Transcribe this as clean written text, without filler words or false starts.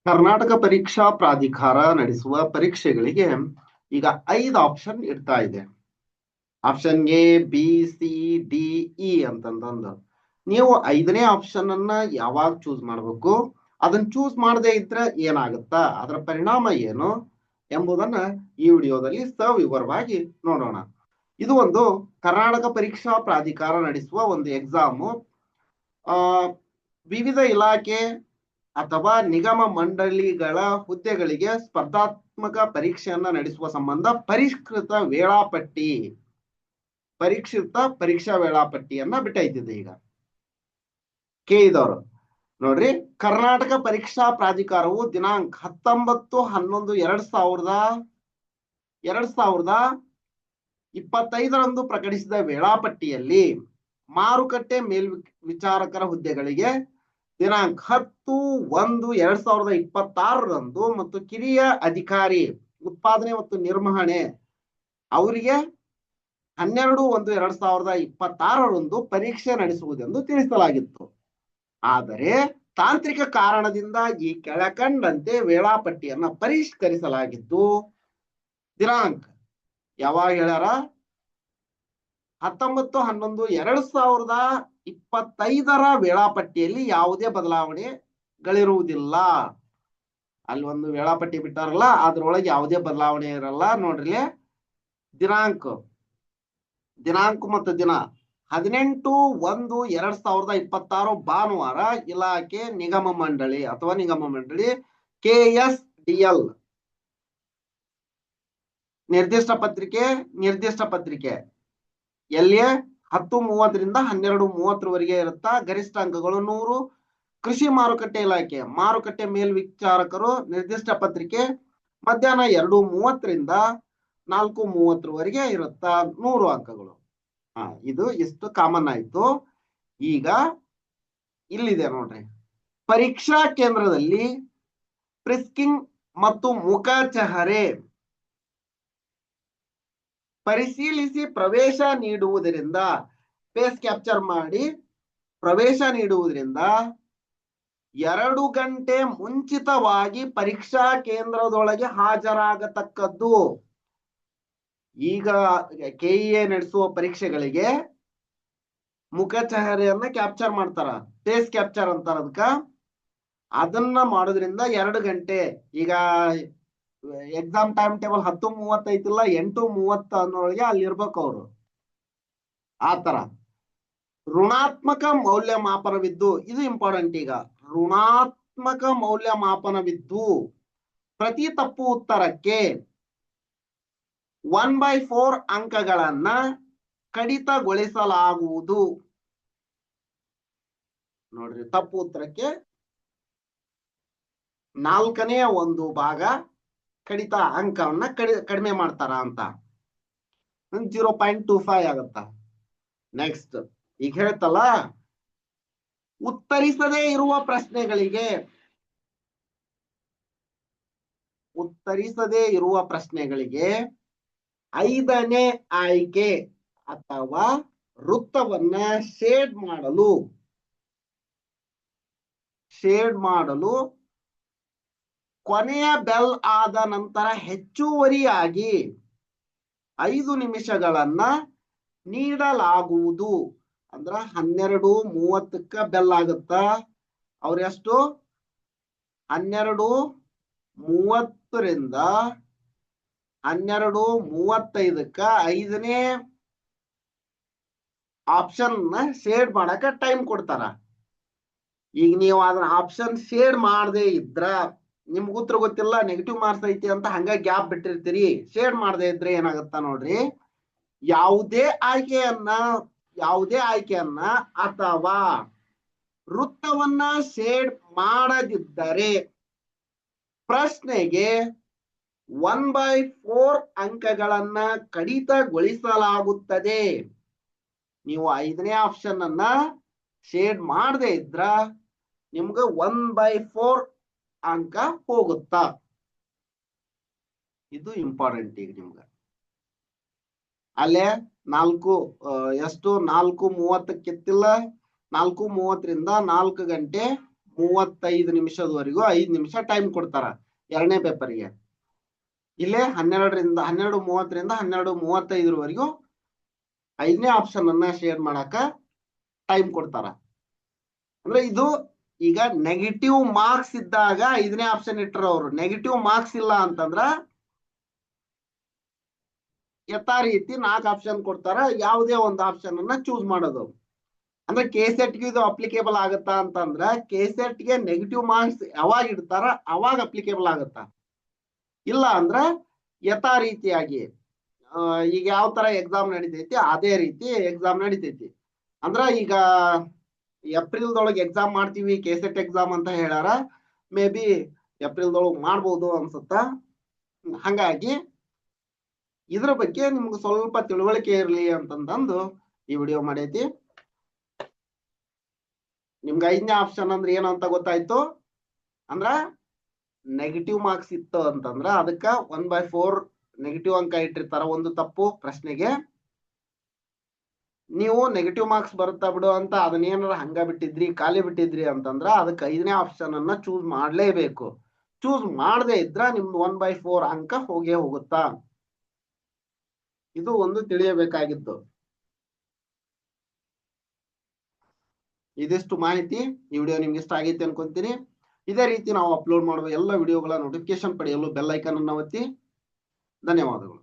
ಕರ್ನಾಟಕ ಪರೀಕ್ಷಾ ಪ್ರಾಧಿಕಾರ ನಡೆಸುವ ಪರೀಕ್ಷೆಗಳಿಗೆ ಈಗ 5 ಆಪ್ಷನ್ ಇರ್ತಾ ಇದೆ. Option A, B, C, D, E ಅಂತಂದು ನೀವು 5ನೇ ಆಪ್ಷನ್ ಅನ್ನ ಯಾವಾಗ ಚೂಸ್ ಮಾಡಬೇಕು, ಅದನ್ನ ಚೂಸ್ ಮಾಡದೇ ಇದ್ರೆ ಏನಾಗುತ್ತಾ, ಅದರ ಪರಿಣಾಮ ಏನು ಎಂಬುದನ್ನ ಈ ವಿಡಿಯೋದಲ್ಲಿ ಸವಿವರವಾಗಿ ನೋಡೋಣ. ಇದು ಒಂದು ಕರ್ನಾಟಕ ಪರೀಕ್ಷಾ ಪ್ರಾಧಿಕಾರ ನಡೆಸುವ ಒಂದು ಎಕ್ಸಾಮು. ವಿವಿಧ ಇಲಾಖೆ ಅಥವಾ ನಿಗಮ ಮಂಡಳಿಗಳ ಹುದ್ದೆಗಳಿಗೆ ಸ್ಪರ್ಧಾತ್ಮಕ ಪರೀಕ್ಷೆಯನ್ನ ನಡೆಸುವ ಸಂಬಂಧ ಪರಿಷ್ಕೃತ ಪರೀಕ್ಷಾ ವೇಳಾಪಟ್ಟಿಯನ್ನ ಬಿಟ್ಟೈತಿದೆ. ಈಗ ಕೇಳಿದವರು ನೋಡ್ರಿ, ಕರ್ನಾಟಕ ಪರೀಕ್ಷಾ ಪ್ರಾಧಿಕಾರವು ದಿನಾಂಕ 19/11/2025 ಪ್ರಕಟಿಸಿದ ವೇಳಾಪಟ್ಟಿಯಲ್ಲಿ ಮಾರುಕಟ್ಟೆ ಮೇಲ್ವಿಚಾರಕರ ಹುದ್ದೆಗಳಿಗೆ ದಿನಾಂಕ 10/1/2026 ಮತ್ತು ಕಿರಿಯ ಅಧಿಕಾರಿ ಉತ್ಪಾದನೆ ಮತ್ತು ನಿರ್ವಹಣೆ ಅವರಿಗೆ 12/1/2026 ಪರೀಕ್ಷೆ ನಡೆಸುವುದೆಂದು ತಿಳಿಸಲಾಗಿತ್ತು. ಆದರೆ ತಾಂತ್ರಿಕ ಕಾರಣದಿಂದ ಈ ಕೆಳಕಂಡಂತೆ ವೇಳಾಪಟ್ಟಿಯನ್ನ ಪರಿಷ್ಕರಿಸಲಾಗಿದ್ದು, ದಿನಾಂಕ ಯಾವಾಗ ಹೇಳ್ಯಾರ, 19/11/2025 ವೇಳಾಪಟ್ಟಿಯಲ್ಲಿ ಯಾವುದೇ ಬದಲಾವಣೆಗಳಿರುವುದಿಲ್ಲ. ಅಲ್ಲಿ ಒಂದು ವೇಳಾಪಟ್ಟಿ ಬಿಟ್ಟಾರಲ್ಲ, ಅದ್ರೊಳಗೆ ಯಾವುದೇ ಬದಲಾವಣೆ ಇರಲ್ಲ. ನೋಡ್ರಿ, ದಿನಾಂಕ ಮತ್ತು ದಿನ 18/1/2026 ಭಾನುವಾರ ಇಲಾಖೆ ನಿಗಮ ಮಂಡಳಿ KSDL ನಿರ್ದಿಷ್ಟ ಪತ್ರಿಕೆ ಎಲ್ಲಿಯೇ 10:30 ರಿಂದ 12:30 ಇರುತ್ತಾ. ಗರಿಷ್ಠ ಅಂಕಗಳು 100. ಕೃಷಿ ಮಾರುಕಟ್ಟೆ ಇಲಾಖೆ ಮಾರುಕಟ್ಟೆ ಮೇಲ್ವಿಚಾರಕರು ನಿರ್ದಿಷ್ಟ ಪತ್ರಿಕೆ ಮಧ್ಯಾಹ್ನ 2:30 ರಿಂದ 4:30 ಇರುತ್ತಾ, 100 ಅಂಕಗಳು. ಇದು ಎಷ್ಟು ಕಾಮನ್ ಆಯ್ತು. ಈಗ ಇಲ್ಲಿದೆ ನೋಡ್ರಿ, ಪರೀಕ್ಷಾ ಕೇಂದ್ರದಲ್ಲಿ ಪ್ರಿಸ್ಕಿಂಗ್ ಮತ್ತು ಮುಖಚಹರೆ ಪರಿಶೀಲಿಸಿ ಪ್ರವೇಶ ನೀಡುವುದರಿಂದ, ಫೇಸ್ ಕ್ಯಾಪ್ಚರ್ ಮಾಡಿ ಪ್ರವೇಶ ನೀಡುವುದರಿಂದ 2 ಗಂಟೆ ಮುಂಚಿತವಾಗಿ ಪರೀಕ್ಷಾ ಕೇಂದ್ರದೊಳಗೆ ಹಾಜರಾಗತಕ್ಕದ್ದು. ಈಗ KEA ನಡೆಸುವ ಪರೀಕ್ಷೆಗಳಿಗೆ ಮುಖಚಹರೆಯನ್ನ ಕ್ಯಾಪ್ಚರ್ ಮಾಡ್ತಾರ, ಫೇಸ್ ಕ್ಯಾಪ್ಚರ್ ಅಂತಾರ ಅದಕ್ಕ. ಅದನ್ನ ಮಾಡೋದ್ರಿಂದ 2 ಗಂಟೆ, ಈಗ ಎಕ್ಸಾಮ್ ಟೈಮ್ ಟೇಬಲ್ 10:30 ಐತಿಲ್ಲ, 8:30 ಅನ್ನೋಳಗೆ ಅಲ್ಲಿ ಇರ್ಬೇಕು ಅವರು. ಆತರ ಋಣಾತ್ಮಕ ಮೌಲ್ಯಮಾಪನವಿದ್ದು, ಇದು ಇಂಪಾರ್ಟೆಂಟ್. ಈಗ ಋಣಾತ್ಮಕ ಮೌಲ್ಯಮಾಪನವಿದ್ದು ಪ್ರತಿ ತಪ್ಪು ಉತ್ತರಕ್ಕೆ 1/4 ಅಂಕಗಳನ್ನ ಕಡಿತಗೊಳಿಸಲಾಗುವುದು. ನೋಡ್ರಿ, ತಪ್ಪು ಉತ್ತರಕ್ಕೆ 4ನೇ 1 ಭಾಗ ಕಡಿತ ಅಂಕವನ್ನ ಕಡಿಮೆ ಮಾಡ್ತಾರ ಅಂತ, 0.25 ಆಗತ್ತ. ನೆಕ್ಸ್ಟ್ ಈಗ ಹೇಳ್ತಲ್ಲ, ಉತ್ತರಿಸದೇ ಇರುವ ಪ್ರಶ್ನೆಗಳಿಗೆ 5ನೇ ಆಯ್ಕೆ ಅಥವಾ ವೃತ್ತವನ್ನ ಶೇಡ್ ಮಾಡಲು ಕೊನೆಯ ಬೆಲ್ ಆದ ನಂತರ ಹೆಚ್ಚುವರಿಯಾಗಿ 5 ನಿಮಿಷಗಳನ್ನ ನೀಡಲಾಗುವುದು. ಅಂದ್ರ 12:30 ಬೆಲ್ ಆಗುತ್ತ. ಅವ್ರೆಷ್ಟು 12:30 ರಿಂದ 12:35 5ನೇ ಆಪ್ಷನ್ ಶೇಡ್ ಮಾಡಕ ಟೈಮ್ ಕೊಡ್ತಾರ. ಈಗ ನೀವು ಅದನ್ನ ಆಪ್ಷನ್ ಶೇಡ್ ಮಾಡದೇ ಇದ್ರ ನಿಮ್ಗೆ ಉತ್ತರ ಗೊತ್ತಿಲ್ಲ, ನೆಗೆಟಿವ್ ಮಾರ್ಕ್ಸ್ ಐತಿ ಅಂತ ಹಂಗ ಗ್ಯಾಪ್ ಬಿಟ್ಟಿರ್ತೀರಿ. ಶೇಡ್ ಮಾಡದೇ ಇದ್ರೆ ಏನಾಗುತ್ತಾ ನೋಡ್ರಿ, ಯಾವುದೇ ಆಯ್ಕೆಯನ್ನ ಅಥವಾ ವೃತ್ತವನ್ನ ಶೇಡ್ ಮಾಡದಿದ್ದರೆ ಪ್ರಶ್ನೆಗೆ 1/4 ಅಂಕಗಳನ್ನ ಕಡಿತಗೊಳಿಸಲಾಗುತ್ತದೆ. ನೀವು 5ನೇ ಆಪ್ಷನ್ ಅನ್ನ ಶೇಡ್ ಮಾಡದೇ ಇದ್ರ ನಿಮ್ಗೆ 1/4 ಅಂಕ ಹೋಗುತ್ತಾ. ಇದು ಇಂಪಾರ್ಟೆಂಟ್. ಈಗ ನಿಮ್ಗೆ ಅಲ್ಲೇ 4:30 4:30 ರಿಂದ 4 ಗಂಟೆ 35 ನಿಮಿಷದವರೆಗೂ 5 ನಿಮಿಷ ಟೈಮ್ ಕೊಡ್ತಾರ ಎರಡನೇ ಪೇಪರ್ಗೆ. ಇಲ್ಲೇ 12:30ರಿಂದ 12:35 5ನೇ ಆಪ್ಷನ್ ಅನ್ನ ಶೇರ್ ಮಾಡಾಕ ಟೈಮ್ ಕೊಡ್ತಾರ. ಅಂದ್ರೆ ಇದು ಈಗ ನೆಗೆಟಿವ್ ಮಾರ್ಕ್ಸ್ ಇದ್ದಾಗ 5ನೇ ಆಪ್ಷನ್ ಇಟ್ಟರು ಅವರು. ನೆಗೆಟಿವ್ ಮಾರ್ಕ್ಸ್ ಇಲ್ಲ ಅಂತಂದ್ರ ಯಥಾ ರೀತಿ 4 ಆಪ್ಷನ್ ಕೊಡ್ತಾರ, ಯಾವುದೇ ಒಂದು ಆಪ್ಷನ್ ಅನ್ನ ಚೂಸ್ ಮಾಡೋದು. ಅಂದ್ರೆ ಕೆಸೆಟ್ಗೆ ಇದು ಅಪ್ಲಿಕೇಬಲ್ ಆಗತ್ತಾ ಅಂತಂದ್ರ ಕೆಸೆಟ್ಗೆ ನೆಗೆಟಿವ್ ಮಾರ್ಕ್ಸ್ ಯಾವಾಗ ಇಡ್ತಾರ ಅವಾಗ ಅಪ್ಲಿಕೇಬಲ್ ಆಗತ್ತಾ. ಇಲ್ಲ ಅಂದ್ರ ಯಥಾ ರೀತಿಯಾಗಿ ಈಗ ಯಾವ ತರ ಎಕ್ಸಾಮ್ ನಡಿತೈತಿ ಅದೇ ರೀತಿ ಎಕ್ಸಾಮ್ ನಡಿತೈತಿ. ಅಂದ್ರ ಈಗ ಏಪ್ರಿಲ್ದೊಳಗೆ ಎಕ್ಸಾಮ್ ಮಾಡ್ತೀವಿ ಕೆಸೆಟ್ ಎಕ್ಸಾಮ್ ಅಂತ ಹೇಳ್ಯಾರ. ಮೇ ಬಿ ಏಪ್ರಿಲ್ದೊಳಗೆ ಮಾಡ್ಬೋದು ಅನ್ಸುತ್ತ. ಹಂಗಾಗಿ ಇದ್ರ ಬಗ್ಗೆ ನಿಮ್ಗೆ ಸ್ವಲ್ಪ ತಿಳುವಳಿಕೆ ಇರ್ಲಿ ಅಂತಂದು ಈ ವಿಡಿಯೋ ಮಾಡೈತಿ. ನಿಮ್ಗೆ 5ನೇ ಆಪ್ಷನ್ ಅಂದ್ರೆ ಏನು ಅಂತ ಗೊತ್ತಾಯ್ತು. ಅಂದ್ರ ನೆಗೆಟಿವ್ ಮಾರ್ಕ್ಸ್ ಇತ್ತು ಅಂತಂದ್ರ ಅದಕ್ಕ 1/4 ನೆಗೆಟಿವ್ ಅಂಕ ಇಟ್ಟಿರ್ತಾರ ಒಂದು ತಪ್ಪು ಪ್ರಶ್ನೆಗೆ. ನೀವು ನೆಗೆಟಿವ್ ಮಾರ್ಕ್ಸ್ ಬರುತ್ತಾ ಬಿಡು ಅಂತ ಅದನ್ನೇನಾರ ಹಂಗ ಬಿಟ್ಟಿದ್ರಿ ಖಾಲಿ ಬಿಟ್ಟಿದ್ರಿ ಅಂತಂದ್ರ ಅದಕ್ಕೆ 5ನೇ ಆಪ್ಷನ್ ಅನ್ನ ಚೂಸ್ ಮಾಡ್ಲೇಬೇಕು. ಚೂಸ್ ಮಾಡದೇ ಇದ್ರ ನಿಮ್ದು 1/4 ಅಂಕ ಹೋಗೇ ಹೋಗುತ್ತಾ. ಇದು ಒಂದು ತಿಳಿಯಬೇಕಾಗಿತ್ತು. ಇದಿಷ್ಟು ಮಾಹಿತಿ. ಈ ವಿಡಿಯೋ ನಿಮ್ಗೆ ಇಷ್ಟ ಆಗೈತೆ ಅನ್ಕೊಂತೀನಿ. ಇದೇ ರೀತಿ ನಾವು ಅಪ್ಲೋಡ್ ಮಾಡುವ ಎಲ್ಲ ವಿಡಿಯೋಗಳ ನೋಟಿಫಿಕೇಶನ್ ಪಡೆಯಲು ಬೆಲ್ ಐಕಾನ್ ಅನ್ನು ಒತ್ತಿ. ಧನ್ಯವಾದಗಳು.